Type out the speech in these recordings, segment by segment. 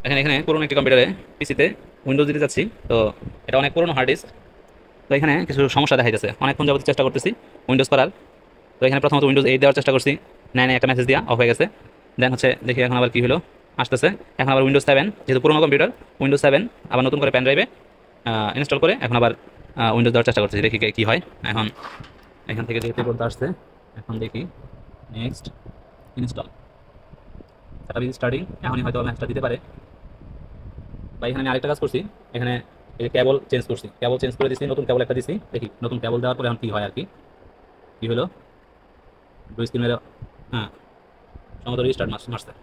এখানে পুরোনো একটি কম্পিউটারে পিসিতে উইন্ডোজ দিতে যাচ্ছি। তো এটা অনেক পুরোনো হার্ড ডিস্ক। তো এখানে কিছু সমস্যা দেখা যাচ্ছে, অনেকক্ষণ যাবত চেষ্টা করতেছি উইন্ডোজ করার। তো এখানে প্রথমত উইন্ডোজ 8 দেওয়ার চেষ্টা করছি, নাই একটা মেসেজ দেওয়া অফ হয়ে গেছে। দেন হচ্ছে দেখি এখন আবার কি হলো, আসতেছে। এখন আবার উইন্ডোজ 7, যেহেতু পুরোনো কম্পিউটার, উইন্ডোজ 7 আবার নতুন করে পেন ড্রাইভে ইনস্টল করে এখন আবার উইন্ডোজ দেওয়ার চেষ্টা করতেছি, দেখি কি হয়। এখন এখান থেকে যেহেতু বলতে আসছে, এখন দেখি next install setup is starting. এখনই হয়তো ম্যাচটা দিতে পারে। বা এখানে আমি আরেকটা কাজ করছি, এখানে এই কেবল চেঞ্জ করছি, কেবল চেঞ্জ করে দিচ্ছি, নতুন কেবল একটা দিচ্ছি। দেখি নতুন কেবল দেওয়ার পরে এখন কি হয় আর কি। কি হলো, ব্লু স্ক্রিন মেরে, হ্যাঁ সম্ভবত রিস্টার্ট মারছে।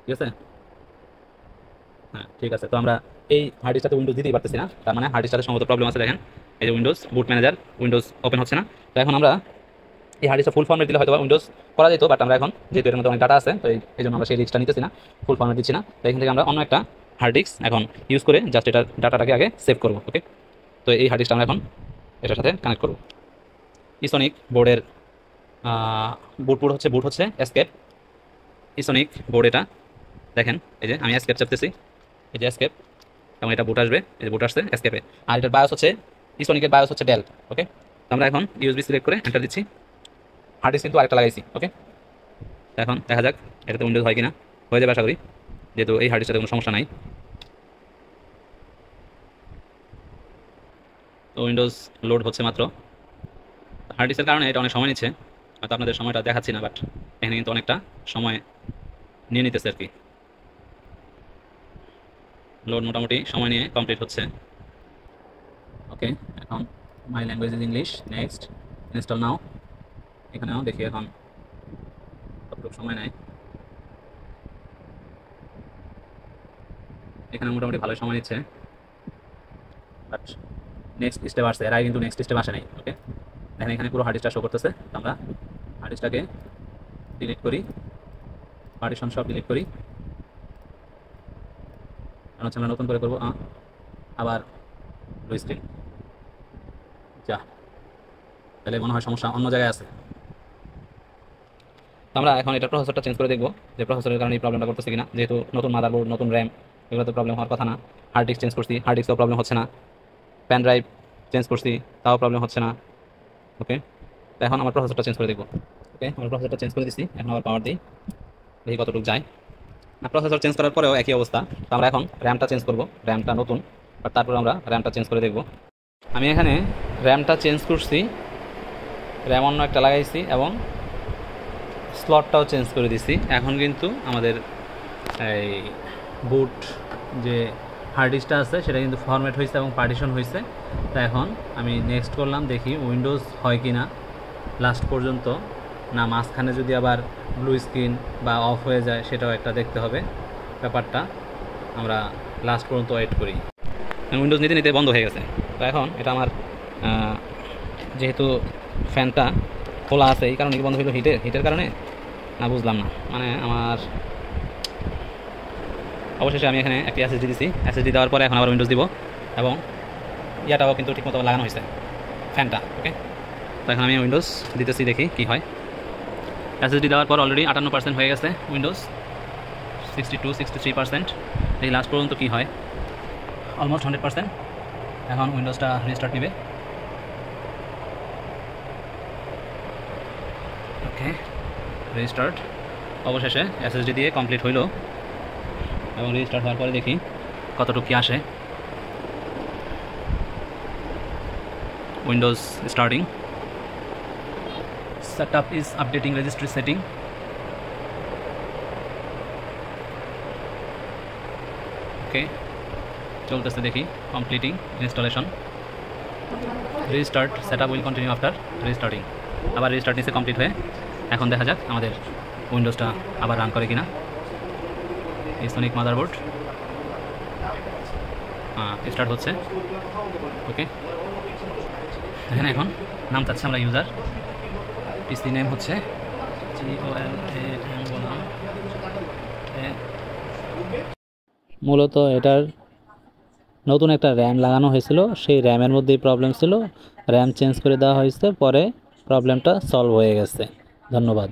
ঠিক আছে, হ্যাঁ ঠিক আছে। তো আমরা এই হার্ড ডিস্কটাতে উইন্ডোজ দিতেই পারতেছি না, তার মানে হার্ড ডিস্কটাতে সম্ভবত প্রবলেম আছে। দেখেন এই যে উইন্ডোজ বুট ম্যানেজার, উইন্ডোজ ওপেন হচ্ছে না। তো এখন আমরা এই হার্ড ডিস্কটা ফুল ফর্মেট দিলে হয়তো উইন্ডোজ করা যেত, বাট আমরা এখন যেহেতু এর মধ্যে অনেক ডাটা আছে, তো এই জন্য আমরা সেই রিস্কটা নিতেছি না, ফুল ফর্মেট দিচ্ছি না। তো এখান থেকে আমরা অন্য একটা হার্ড ডিস্ক এখন ইউজ করে জাস্ট এটার ডাটাটাকে আগে সেভ করবো। ওকে, তো এই হার্ড ডিস্কটা আমরা এখন এটার সাথে কানেক্ট করবো। ইসোনিক বোর্ডের বুট হচ্ছে এসকেপ। ইসোনিক বোর্ড এটা দেখেন, এই যে আমি এসকেপ চাপতেছি, এই যে এসকেপ, এবং এটা বুট আসবে, এই যে বুট আসছে এসকেপে। আর এটার বায়োস হচ্ছে ইসোনিকের বায়োস হচ্ছে ডেল। ওকে, তো আমরা এখন ইউএসবি সিলেক্ট করে এন্টার দিচ্ছি। হার্ড ডিস্ক কিন্তু আরেকটা লাগাইছি। ওকে, এখন দেখা যাক এটাতে উইন্ডোজ হয় কিনা। হয়ে যাবে আশা করি, যেহেতু এই হার্ড ডিস্কটাতে কোনো সমস্যা নাই। তো উইন্ডোজ লোড হচ্ছে মাত্র। হার্ড ডিস্কের কারণে এটা অনেক সময় নিচ্ছে, হয়তো আপনাদের সময়টা দেখাচ্ছি না, বাট এখানে কিন্তু অনেকটা সময় নিয়ে নিতেছে আর কি। লোড মোটামুটি সময় নিয়ে কমপ্লিট হচ্ছে। ওকে, এখন my language is English, next install নাও। এখানেও দেখি এখন কতটুকু সময় নেয়। এখানে মোটামুটি ভালো সময় নিচ্ছে, বাট নেক্সট স্টেপ আসছে, এর আগে কিন্তু নেক্সট স্টেপ আসে নাই। ওকে, দেখেন এখানে পুরো হার্ড ডিস্কটা শো করতেছে। তো আমরা হার্ড ডিস্কটাকে ডিলিট করি, পার্টিশন সব ডিলিট করি, কারণ হচ্ছে আমরা নতুন করে করবো। আবার ব্লু স্ক্রিন, যা, তাহলে মনে হয় সমস্যা অন্য জায়গায় আছে। তো আমরা এখন এটা প্রসেসরটা চেঞ্জ করে দেখবো যে প্রসেসরের কারণে এই প্রবলেমটা করতেছে কিনা। যেহেতু নতুন মাদারবোর্ড, নতুন র্যাম, এগুলো তো প্রবলেম হওয়ার কথা না। হার্ড ডিস্ক চেঞ্জ করছি, হার্ড ডিস্কেও প্রবলেম হচ্ছে না। পেন ড্রাইভ চেঞ্জ করছি, তাও প্রবলেম হচ্ছে না। ওকে, তো এখন আমার প্রসেসরটা চেঞ্জ করে দেখবো। ওকে, আমার প্রসেসরটা চেঞ্জ করে দিচ্ছি, এখন আবার পাওয়ার দিই, দেখি কতটুকু যায়। না, প্রসেসর চেঞ্জ করার পরেও একই অবস্থা। তো আমরা এখন র্যামটা চেঞ্জ করবো, র্যামটা নতুন, বাট তারপর আমরা র্যামটা চেঞ্জ করে দেখবো। আমি এখানে র্যামটা চেঞ্জ করছি, র্যাম অন্য একটা লাগাইছি এবং স্লটটাও চেঞ্জ করে দিছি। এখন কিন্তু আমাদের এই বুট যে হার্ড ডিস্কটা আছে সেটা কিন্তু ফরম্যাট হয়েছে এবং পার্টিশন হয়েছে। তো এখন আমি নেক্সট করলাম, দেখি উইন্ডোজ হয় কি না লাস্ট পর্যন্ত, না মাঝখানে যদি আবার ব্লু স্ক্রিন বা অফ হয়ে যায় সেটাও একটা দেখতে হবে। ব্যাপারটা আমরা লাস্ট পর্যন্ত ওয়েট করি। উইন্ডোজ নিতে নিতে বন্ধ হয়ে গেছে। তো এখন এটা আমার যেহেতু ফ্যানটা খোলা আছে এই কারণে কি বন্ধ হইলো, হিটের কারণে না বুঝলাম না। মানে আমার অবশেষে আমি এখানে একটি এসএসডি দিছি, এসএসডি দেওয়ার পরে এখন আবার উইন্ডোজ দিব, এবং ইয়াটাও কিন্তু ঠিকমতো লাগানো হয়েছে ফ্যানটা। ওকে, তো এখন আমি উইন্ডোজ দিতেছি, দেখি কি হয়। এসএসডি দেওয়ার পর অলরেডি 58% হয়ে গেছে উইন্ডোজ, 62-63%। এই লাস্ট পর্যন্ত কি হয়, অলমোস্ট 100%। এখন উইন্ডোজটা রিস্টার্ট নেবে। ওকে, রিস্টার্ট অবশেষে এসএসডি দিয়ে কমপ্লিট হইল, এবং রিস্টার্ট হওয়ার পরে দেখি কতটুকু কি আসে। Windows starting, setup is updating registry setting. Okay, চলতেছে, দেখি completing installation. Restart, setup will continue after restarting. আবার রিস্টার্ট নিচে কমপ্লিট হয়ে এখন দেখা যাক আমাদের উইন্ডোজটা আবার রান করে কিনা। ইসোনিক মাদারবোর্ড, স্টার্ট হচ্ছে। ওকে, এখানে এখন নাম চাচ্ছে আমরা ইউজার, পিসি নেম হচ্ছে GOLAM। মূলত এটার নতুন একটা র্যাম লাগানো হয়েছিল, সেই র্যামের মধ্যেই প্রবলেম ছিল, র্যাম চেঞ্জ করে দেওয়া হয়েছে, পরে প্রবলেমটা সলভ হয়ে গেছে। ধন্যবাদ।